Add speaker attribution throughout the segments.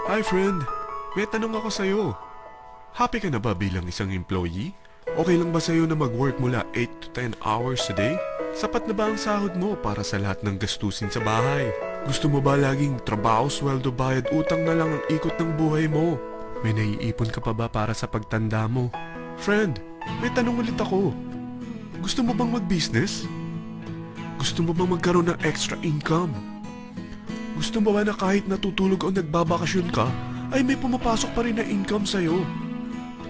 Speaker 1: Hi friend, may tanong ako sa'yo. Happy ka na ba bilang isang employee? Okay lang ba sa'yo na mag-work mula 8 to 10 hours a day? Sapat na ba ang sahod mo para sa lahat ng gastusin sa bahay? Gusto mo ba laging trabaho, sweldo, bayad, utang na lang ang ikot ng buhay mo? May naiipon ka pa ba para sa pagtanda mo? Friend, may tanong ulit ako. Gusto mo bang mag-business? Gusto mo bang magkaroon ng extra income? Gusto mo ba na kahit natutulog o nagbabakasyon ka, ay may pumapasok pa rin na income sa'yo?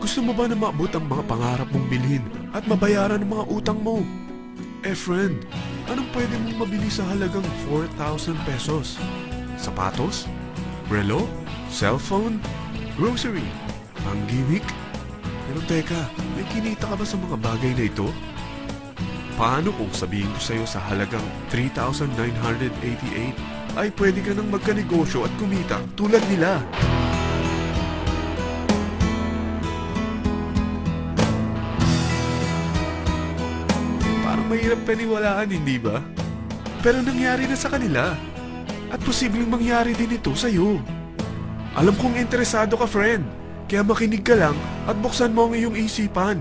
Speaker 1: Gusto mo ba na maabot ang mga pangarap mong bilhin at mabayaran ang mga utang mo? Friend, anong pwede mong mabili sa halagang 4,000 pesos? Sapatos? Relo? Cellphone? Grocery? Ang gimmick? Pero teka, may kinita ka ba sa mga bagay na ito? Paano kung sabihin ko sa'yo sa halagang 3,988 ay pwede ka nang magkanegosyo at kumita tulad nila? Parang mahirap paniwalaan, hindi ba? Pero nangyari na sa kanila. At posibleng mangyari din ito sa'yo. Alam kong interesado ka, friend. Kaya makinig ka lang at buksan mo ang iyong isipan.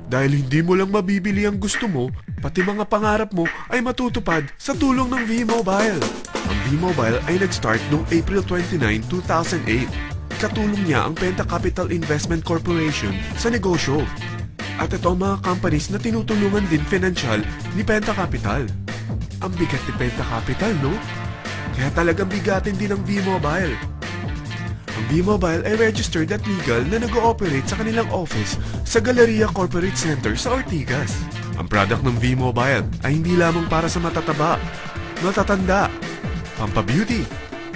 Speaker 1: Dahil hindi mo lang mabibili ang gusto mo, pati mga pangarap mo ay matutupad sa tulong ng V-Mobile. Ang V-Mobile ay nag-start noong April 29, 2008. Katulong niya ang Penta Capital Investment Corporation sa negosyo. At ito ang mga companies na tinutulungan din financial ni Penta Capital. Ang bigat ni Penta Capital, no? Kaya talagang bigatin din ang V-Mobile. Ang V-Mobile ay registered at legal na nag-ooperate sa kanilang office sa Galleria Corporate Center sa Ortigas. Ang product ng V-Mobile ay hindi lamang para sa matataba, matatanda, pampabeauty,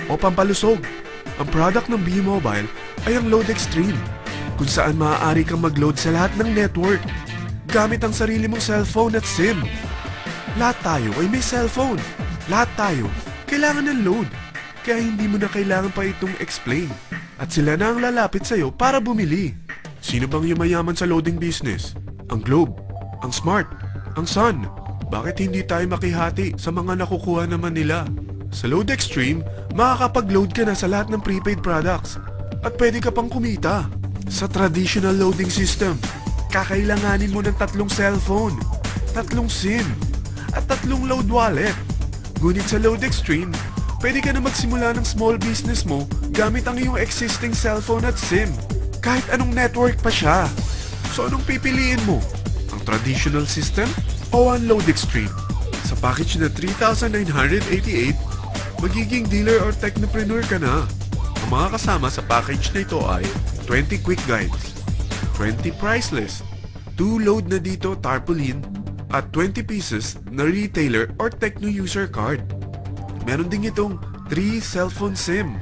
Speaker 1: o pampalusog. Ang product ng V-Mobile ay ang Load Extreme, kung saan maaari kang mag-load sa lahat ng network gamit ang sarili mong cellphone at SIM. Lahat tayo ay may cellphone. Lahat tayo kailangan ng load. Kaya hindi mo na kailangan pa itong explain. At sila na ang lalapit sa'yo para bumili. Sino bang yumayaman sa loading business? Ang Globe, ang Smart, ang Sun. Bakit hindi tayo makihati sa mga nakukuha naman nila? Sa Load Extreme, makakapag-load ka na sa lahat ng prepaid products. At pwede ka pang kumita. Sa traditional loading system, kakailanganin mo ng 3 cellphone, 3 SIM, at 3 load wallet. Ngunit sa Load Extreme, pwede ka na magsimula ng small business mo gamit ang iyong existing cellphone at SIM. Kahit anong network pa siya. So anong pipiliin mo? Ang traditional system o ang Load Extreme? Sa package na 3,988, magiging dealer or technopreneur ka na. Ang mga kasama sa package na ito ay 20 quick guides, 20 price list, 2 load na dito tarpaulin, at 20 pieces na retailer or techno user card. Meron din itong 3 cellphone SIM.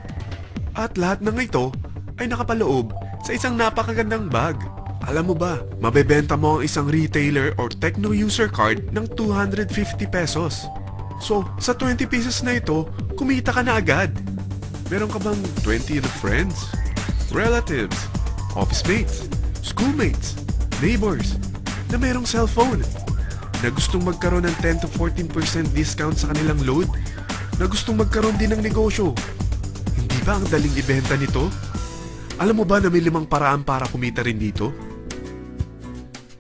Speaker 1: At lahat ng ito ay nakapaloob sa isang napakagandang bag. Alam mo ba, mabebenta mo ang isang retailer or techno user card ng 250 pesos. So, sa 20 pieces na ito, kumita ka na agad. Meron ka bang 20 na friends, relatives, office mates, schoolmates, neighbors na merong cellphone, na gustong magkaroon ng 10 to 14% discount sa kanilang load, na gustong magkaroon din ng negosyo? Hindi ba ang daling ibenta nito? Alam mo ba na may 5 paraan para kumita rin dito?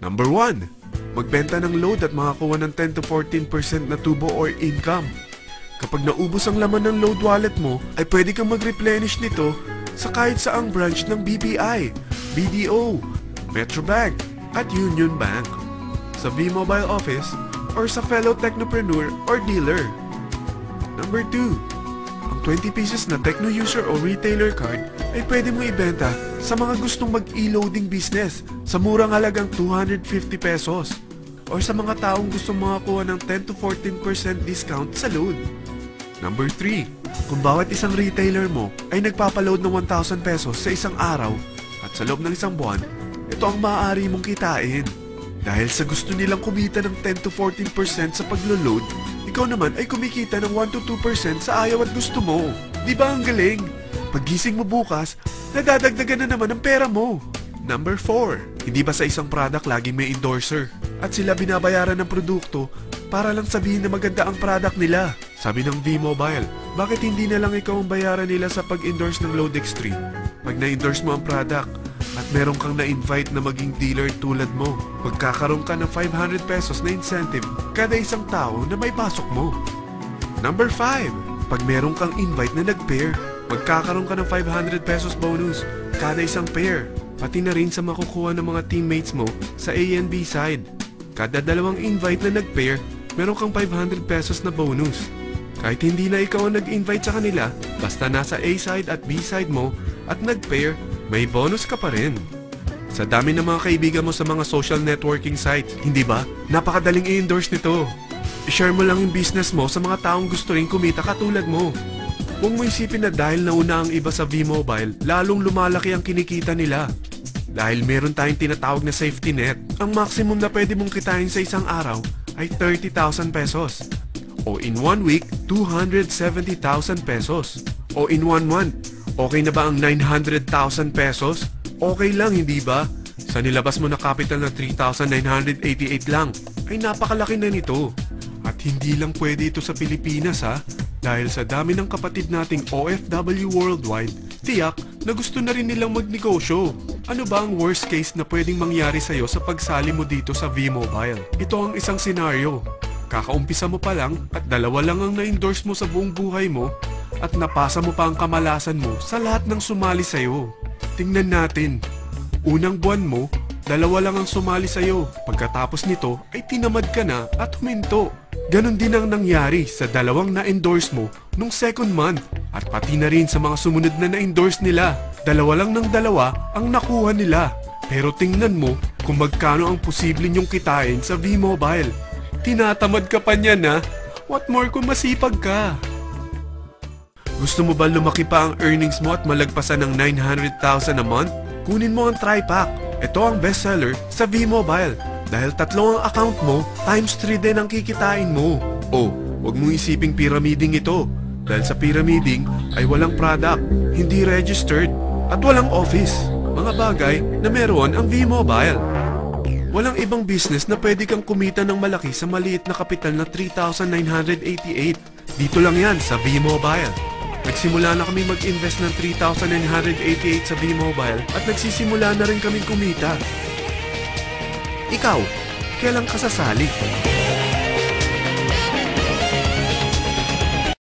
Speaker 1: Number 1, magbenta ng load at makakuha ng 10 to 14% na tubo or income. Kapag naubos ang laman ng load wallet mo, ay pwede kang mag-replenish nito sa kahit saang branch ng BPI, BDO, Metrobank, at Union Bank, sa V-Mobile office, or sa fellow technopreneur or dealer. Number 2, ang 20 pieces na techno user o retailer card ay pwede mo ibenta sa mga gustong mag-e-loading business sa murang halagang 250 pesos, or sa mga taong gustong makakuha ng 10 to 14% discount sa load. Number 3, kung bawat isang retailer mo ay nagpapaload ng 1,000 pesos sa isang araw at sa loob ng isang buwan, ito ang maaari mong kitain. Dahil sa gusto nilang kumita ng 10 to 14% sa paglo-load, ikaw naman ay kumikita ng 1 to 2% sa ayaw at gusto mo. Di ba ang galing? Paggising mo bukas, nadadagdagan na naman ang pera mo. Number 4, hindi ba sa isang product laging may endorser? At sila binabayaran ng produkto para lang sabihin na maganda ang product nila. Sabi ng V-Mobile, Bakit hindi na lang ikaw ang bayaran nila sa pag-endorse ng Load Extreme? Pag na-endorse mo ang product at meron kang na-invite na maging dealer tulad mo, magkakaroon ka ng 500 pesos na incentive kada isang tao na may pasok mo. Number 5. Pag meron kang invite na nag-pair, magkakaroon ka ng 500 pesos bonus kada isang pair, pati na rin sa makukuha ng mga teammates mo sa A and B side. Kada dalawang invite na nag-pair, meron kang 500 pesos na bonus. Kahit hindi na ikaw ang nag-invite sa kanila, basta nasa A side at B side mo at nag-pair, may bonus ka pa rin. Sa dami ng mga kaibigan mo sa mga social networking sites, hindi ba? Napakadaling i-endorse nito. I-share mo lang yung business mo sa mga taong gusto rin kumita katulad mo. Huwag mo isipin na dahil nauna ang iba sa V-Mobile, lalong lumalaki ang kinikita nila. Dahil meron tayong tinatawag na safety net, ang maximum na pwede mong kitain sa isang araw ay 30,000 pesos. O in 1 week, 270,000 pesos. O in 1 month, okay na ba ang 900,000 pesos? Okay lang, hindi ba? Sa nilabas mo na capital na 3,988 lang, ay napakalaki na nito. At hindi lang pwede ito sa Pilipinas ha, dahil sa dami ng kapatid nating OFW worldwide, tiyak na gusto na rin nilang magnegosyo. Ano ba ang worst case na pwedeng mangyari sa'yo sa pagsali mo dito sa V-Mobile? Ito ang isang senaryo. Kakaumpisa mo pa lang at dalawa lang ang na-endorse mo sa buong buhay mo at napasa mo pa ang kamalasan mo sa lahat ng sumali sa'yo. Tingnan natin. Unang buwan mo, dalawa lang ang sumali sa'yo. Pagkatapos nito ay tinamad ka na at huminto. Ganon din ang nangyari sa dalawang na-endorse mo nung second month at pati na rin sa mga sumunod na na-endorse nila. Dalawa lang ng dalawa ang nakuha nila. Pero tingnan mo kung magkano ang posible nyong kitain sa V-Mobile. Tinatamad ka pa niyan ha? What more kung masipag ka? Gusto mo ba lumaki pa ang earnings mo at malagpasan ng 900,000 a month? Kunin mo ang TriPack. Ito ang bestseller sa V-Mobile. Dahil 3 ang account mo, times 3 din ang kikitain mo. Oh, huwag mong isiping pyramiding ito. Dahil sa pyramiding ay walang product, hindi registered, at walang office. Mga bagay na meron ang V-Mobile. Walang ibang business na pwede kang kumita ng malaki sa maliit na kapital na 3,988. Dito lang yan sa V-Mobile. Nagsimula na kami mag-invest ng 3,988 sa V-Mobile at nagsisimula na rin kami kumita. Ikaw, kailan ka sasali?